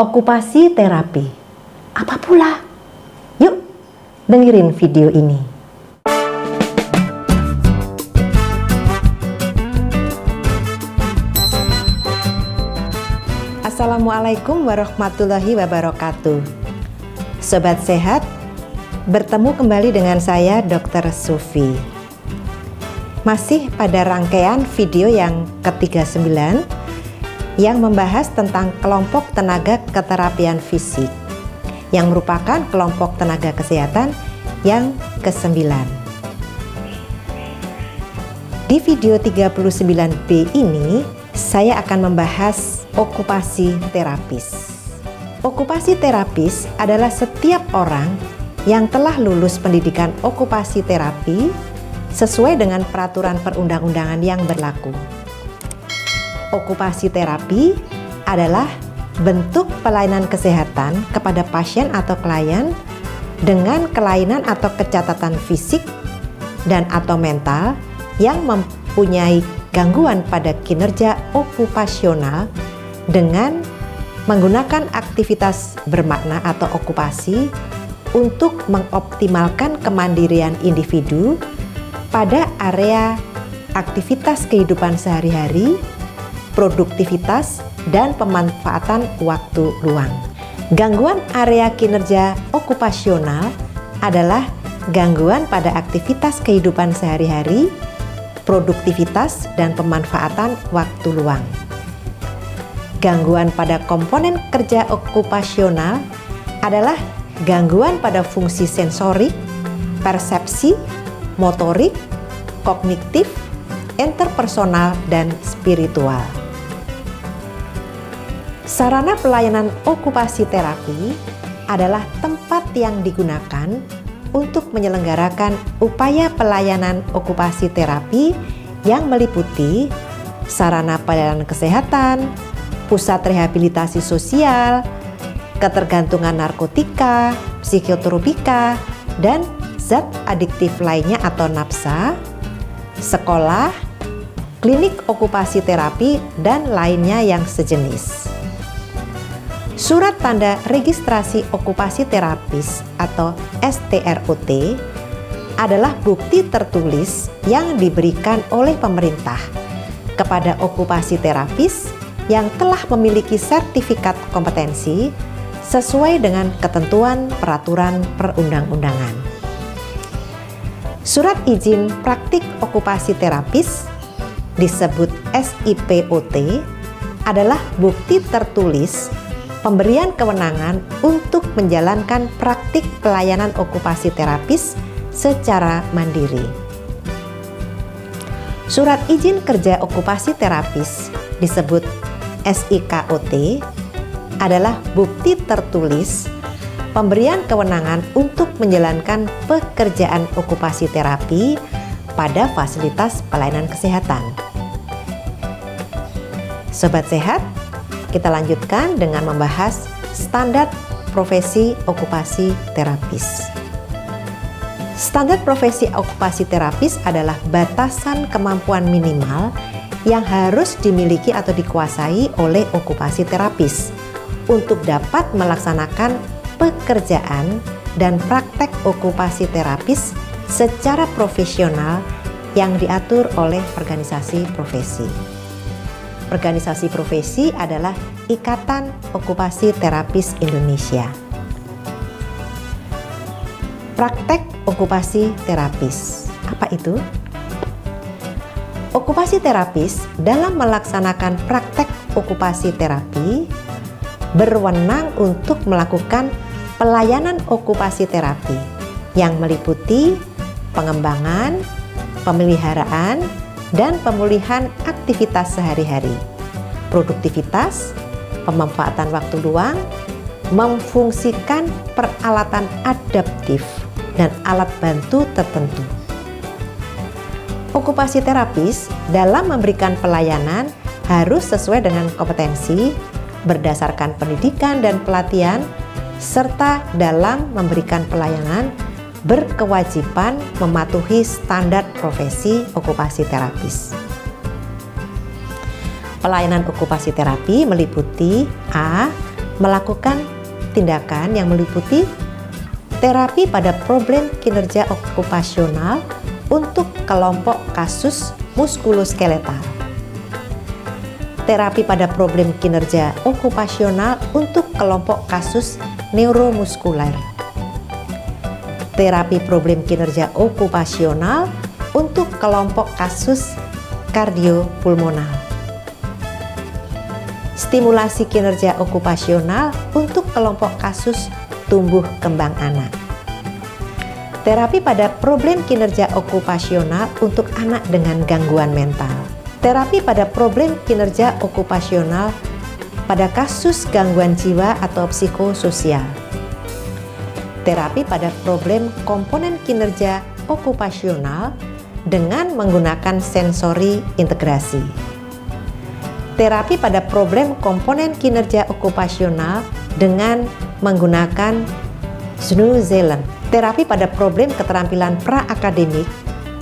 Okupasi terapi. Apa pula? Yuk, dengerin video ini. Assalamualaikum warahmatullahi wabarakatuh. Sobat sehat, bertemu kembali dengan saya Dr. Sufi. Masih pada rangkaian video yang ke-39 yang membahas tentang kelompok tenaga keterapian fisik yang merupakan kelompok tenaga kesehatan yang ke-9. Di video 39B ini saya akan membahas okupasi terapis. Okupasi terapis adalah setiap orang yang telah lulus pendidikan okupasi terapi sesuai dengan peraturan perundang-undangan yang berlaku. Okupasi terapi adalah bentuk pelayanan kesehatan kepada pasien atau klien dengan kelainan atau kecacatan fisik dan atau mental yang mempunyai gangguan pada kinerja okupasional dengan menggunakan aktivitas bermakna atau okupasi untuk mengoptimalkan kemandirian individu pada area aktivitas kehidupan sehari-hari, produktivitas, dan pemanfaatan waktu luang. Gangguan area kinerja okupasional adalah gangguan pada aktivitas kehidupan sehari-hari, produktivitas, dan pemanfaatan waktu luang. Gangguan pada komponen kerja okupasional adalah gangguan pada fungsi sensorik, persepsi, motorik, kognitif, interpersonal, dan spiritual. Sarana pelayanan okupasi terapi adalah tempat yang digunakan untuk menyelenggarakan upaya pelayanan okupasi terapi yang meliputi sarana pelayanan kesehatan, pusat rehabilitasi sosial, ketergantungan narkotika, psikotropika, dan zat adiktif lainnya atau NAPSA, sekolah, klinik okupasi terapi, dan lainnya yang sejenis. Surat tanda registrasi okupasi terapis atau STROT adalah bukti tertulis yang diberikan oleh pemerintah kepada okupasi terapis yang telah memiliki sertifikat kompetensi sesuai dengan ketentuan peraturan perundang-undangan. Surat izin praktik okupasi terapis disebut SIPOT adalah bukti tertulis pemberian kewenangan untuk menjalankan praktik pelayanan okupasi terapis secara mandiri. Surat izin kerja okupasi terapis disebut SIKOT adalah bukti tertulis pemberian kewenangan untuk menjalankan pekerjaan okupasi terapi pada fasilitas pelayanan kesehatan. Sobat sehat, kita lanjutkan dengan membahas standar profesi okupasi terapis. Standar profesi okupasi terapis adalah batasan kemampuan minimal yang harus dimiliki atau dikuasai oleh okupasi terapis untuk dapat melaksanakan pekerjaan dan praktek okupasi terapis secara profesional yang diatur oleh organisasi profesi. Organisasi profesi adalah Ikatan Okupasi Terapis Indonesia. Praktek okupasi terapis. Apa itu? Okupasi terapis dalam melaksanakan praktek okupasi terapi berwenang untuk melakukan pelayanan okupasi terapi yang meliputi pengembangan, pemeliharaan, dan pemulihan aktivitas sehari-hari, produktivitas, pemanfaatan waktu luang, memfungsikan peralatan adaptif dan alat bantu tertentu. Okupasi terapis dalam memberikan pelayanan harus sesuai dengan kompetensi berdasarkan pendidikan dan pelatihan, serta dalam memberikan pelayanan berkewajiban mematuhi standar profesi okupasi terapis. Pelayanan okupasi terapi meliputi A. melakukan tindakan yang meliputi terapi pada problem kinerja okupasional untuk kelompok kasus muskuloskeletal, terapi pada problem kinerja okupasional untuk kelompok kasus neuromuskuler, terapi problem kinerja okupasional untuk kelompok kasus kardiopulmonal, stimulasi kinerja okupasional untuk kelompok kasus tumbuh kembang anak, terapi pada problem kinerja okupasional untuk anak dengan gangguan mental, terapi pada problem kinerja okupasional pada kasus gangguan jiwa atau psikososial, terapi pada problem komponen kinerja okupasional dengan menggunakan sensori integrasi, terapi pada problem komponen kinerja okupasional dengan menggunakan Snoe-Zelen, terapi pada problem keterampilan pra-akademik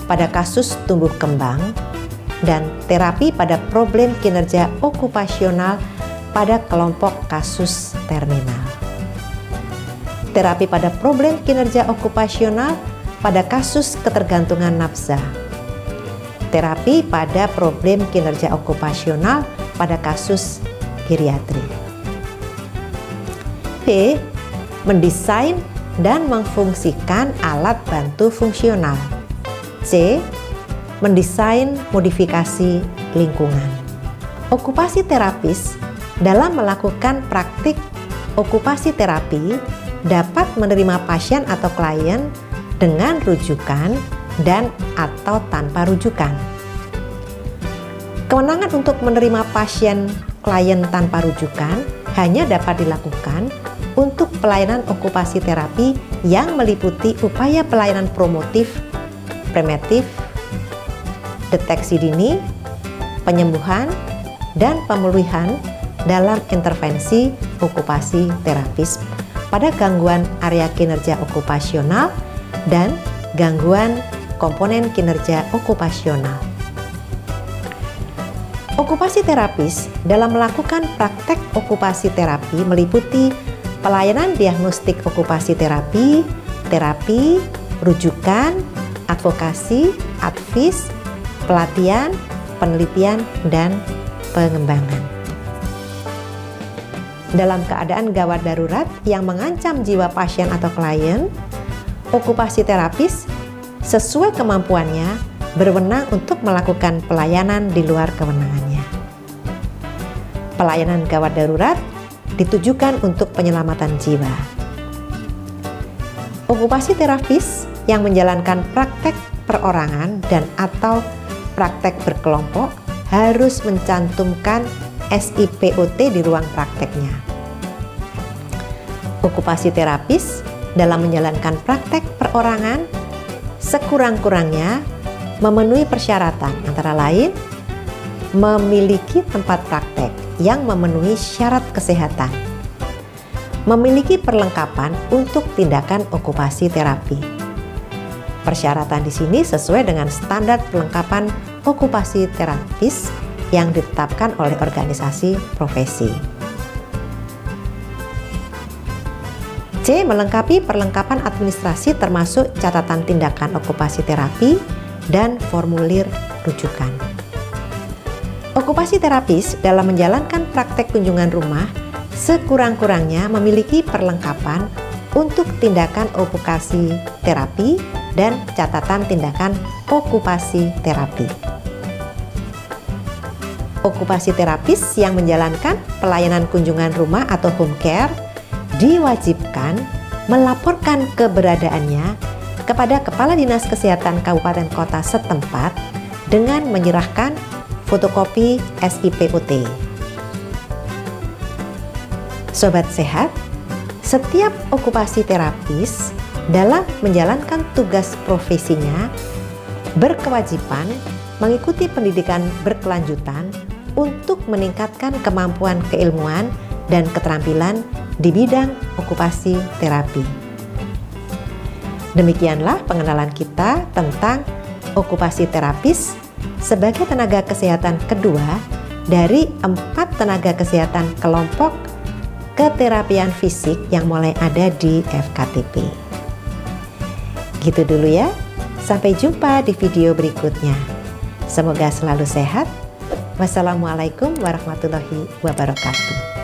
pada kasus tumbuh kembang, dan terapi pada problem kinerja okupasional pada kelompok kasus terminal. Terapi pada problem kinerja okupasional pada kasus ketergantungan nafsa. Terapi pada problem kinerja okupasional pada kasus geriatri. B. Mendesain dan memfungsikan alat bantu fungsional. C. Mendesain modifikasi lingkungan. Okupasi terapis dalam melakukan praktik okupasi terapi dapat menerima pasien atau klien dengan rujukan dan atau tanpa rujukan. Kewenangan untuk menerima pasien klien tanpa rujukan hanya dapat dilakukan untuk pelayanan okupasi terapi yang meliputi upaya pelayanan promotif, preventif, deteksi dini, penyembuhan, dan pemulihan dalam intervensi okupasi terapis pada gangguan area kinerja okupasional dan gangguan komponen kinerja okupasional. Okupasi terapis dalam melakukan praktek okupasi terapi meliputi pelayanan diagnostik okupasi terapi, terapi, rujukan, advokasi, advis, pelatihan, penelitian, dan pengembangan. Dalam keadaan gawat darurat yang mengancam jiwa pasien atau klien, okupasi terapis sesuai kemampuannya berwenang untuk melakukan pelayanan di luar kewenangannya. Pelayanan gawat darurat ditujukan untuk penyelamatan jiwa. Okupasi terapis yang menjalankan praktek perorangan dan atau praktek berkelompok harus mencantumkan SIPOT di ruang prakteknya. Okupasi terapis dalam menjalankan praktek perorangan sekurang-kurangnya memenuhi persyaratan antara lain memiliki tempat praktek yang memenuhi syarat kesehatan, memiliki perlengkapan untuk tindakan okupasi terapi. Persyaratan di sini sesuai dengan standar perlengkapan okupasi terapis yang ditetapkan oleh organisasi profesi. C. Melengkapi perlengkapan administrasi termasuk catatan tindakan okupasi terapi dan formulir rujukan. Okupasi terapis dalam menjalankan praktek kunjungan rumah sekurang-kurangnya memiliki perlengkapan untuk tindakan okupasi terapi dan catatan tindakan okupasi terapi. Okupasi terapis yang menjalankan pelayanan kunjungan rumah atau home care diwajibkan melaporkan keberadaannya kepada Kepala Dinas Kesehatan Kabupaten Kota setempat dengan menyerahkan fotokopi SIPOT. Sobat sehat, setiap okupasi terapis dalam menjalankan tugas profesinya berkewajiban mengikuti pendidikan berkelanjutan untuk meningkatkan kemampuan keilmuan dan keterampilan di bidang okupasi terapi. Demikianlah pengenalan kita tentang okupasi terapis sebagai tenaga kesehatan kedua dari 4 tenaga kesehatan kelompok keterapian fisik yang mulai ada di FKTP. Gitu dulu ya. Sampai jumpa di video berikutnya. Semoga selalu sehat. Wassalamualaikum warahmatullahi wabarakatuh.